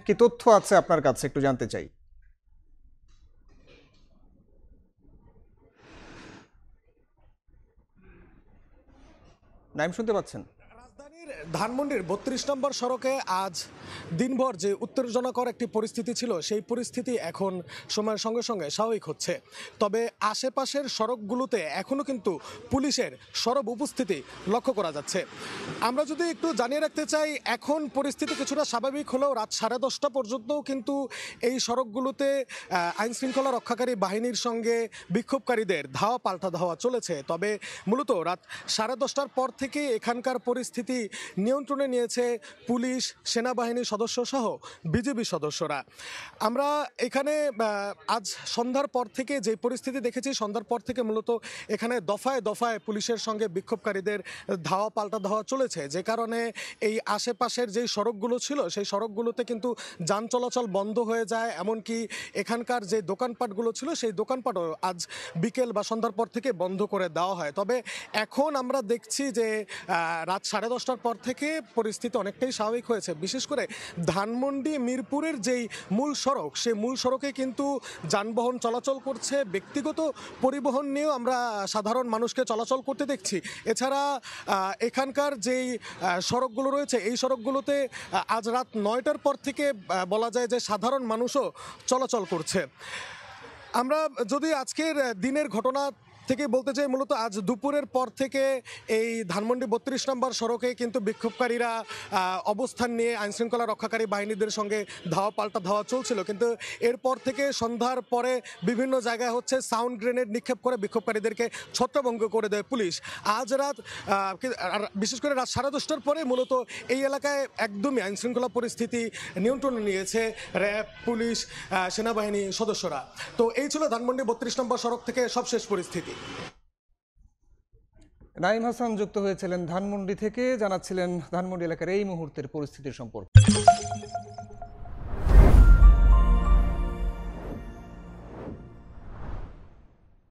কি তথ্য আছে আপনার কাছে একটু জানতে চাই। নাইম, শুনতে পাচ্ছেন? রাজধানীর ধানমন্ডির ৩২ নম্বর সড়কে আজ দিনভর যে উত্তেজনাকর একটি পরিস্থিতি ছিল, সেই পরিস্থিতি এখন সময়ের সঙ্গে সঙ্গে স্বাভাবিক হচ্ছে। তবে আশেপাশের সড়কগুলোতে এখনও কিন্তু পুলিশের সরব উপস্থিতি লক্ষ্য করা যাচ্ছে। আমরা যদি একটু জানিয়ে রাখতে চাই, এখন পরিস্থিতি কিছুটা স্বাভাবিক হলেও রাত 10:30 পর্যন্তও কিন্তু এই সড়কগুলোতে আইনশৃঙ্খলা রক্ষাকারী বাহিনীর সঙ্গে বিক্ষোভকারীদের ধাওয়া পাল্টা ধাওয়া চলেছে। তবে মূলত রাত 10:30টার পর থেকে এখানকার পরিস্থিতি নিয়ন্ত্রণে নিয়েছে পুলিশ, সেনাবাহিনীর সদস্য সহ বিজিবি সদস্যরা। আমরা এখানে আজ সন্ধ্যার পর থেকে যে পরিস্থিতি দেখেছি, সন্ধ্যার পর থেকে মূলত এখানে দফায় দফায় পুলিশের সঙ্গে বিক্ষোভকারীদের ধাওয়া পাল্টা ধাওয়া চলেছে, যে কারণে এই আশেপাশের যেই সড়কগুলো ছিল সেই সড়কগুলোতে কিন্তু যান চলাচল বন্ধ হয়ে যায়। এমনকি এখানকার যে দোকানপাটগুলো ছিল সেই দোকানপাটও আজ বিকেল বা সন্ধ্যার পর থেকে বন্ধ করে দেওয়া হয়। তবে এখন আমরা দেখছি যে রাত 10:30টার পর থেকে পরিস্থিতি অনেকটাই স্বাভাবিক হয়েছে। বিশেষ করে ধানমন্ডি মিরপুরের যেই মূল সড়ক, সেই মূল সড়কে কিন্তু যানবাহন চলাচল করছে। ব্যক্তিগত পরিবহন নিয়েও আমরা সাধারণ মানুষকে চলাচল করতে দেখছি। এছাড়া এখানকার যেই সড়কগুলো রয়েছে এই সড়কগুলোতে আজ রাত 9টার পর থেকে বলা যায় যে সাধারণ মানুষও চলাচল করছে। আমরা যদি আজকের দিনের ঘটনা থেকে বলতে চাই, মূলত আজ দুপুরের পর থেকে এই ধানমন্ডি ৩২ নম্বর সড়কে কিন্তু বিক্ষোভকারীরা অবস্থান নিয়ে আইনশৃঙ্খলা রক্ষাকারী বাহিনীদের সঙ্গে ধাওয়া পাল্টা ধাওয়া চলছিল। কিন্তু এরপর থেকে সন্ধ্যার পরে বিভিন্ন জায়গায় হচ্ছে সাউন্ড গ্রেনেড নিক্ষেপ করে বিক্ষোভকারীদেরকে ছত্রভঙ্গ করে দেয় পুলিশ। আজ রাত বিশেষ করে রাত 10:30টার পরে মূলত এই এলাকায় একদমই আইনশৃঙ্খলা পরিস্থিতি নিয়ন্ত্রণে নিয়েছে র্যাব, পুলিশ, সেনাবাহিনী সদস্যরা। তো এই ছিল ধানমন্ডি ৩২ নম্বর সড়ক থেকে সবশেষ পরিস্থিতি। নাইম হাসান যুক্ত হয়েছিলেন ধানমন্ডি থেকে, জানাচ্ছিলেন ধানমন্ডি এলাকার এই মুহূর্তের পরিস্থিতির সম্পর্কে।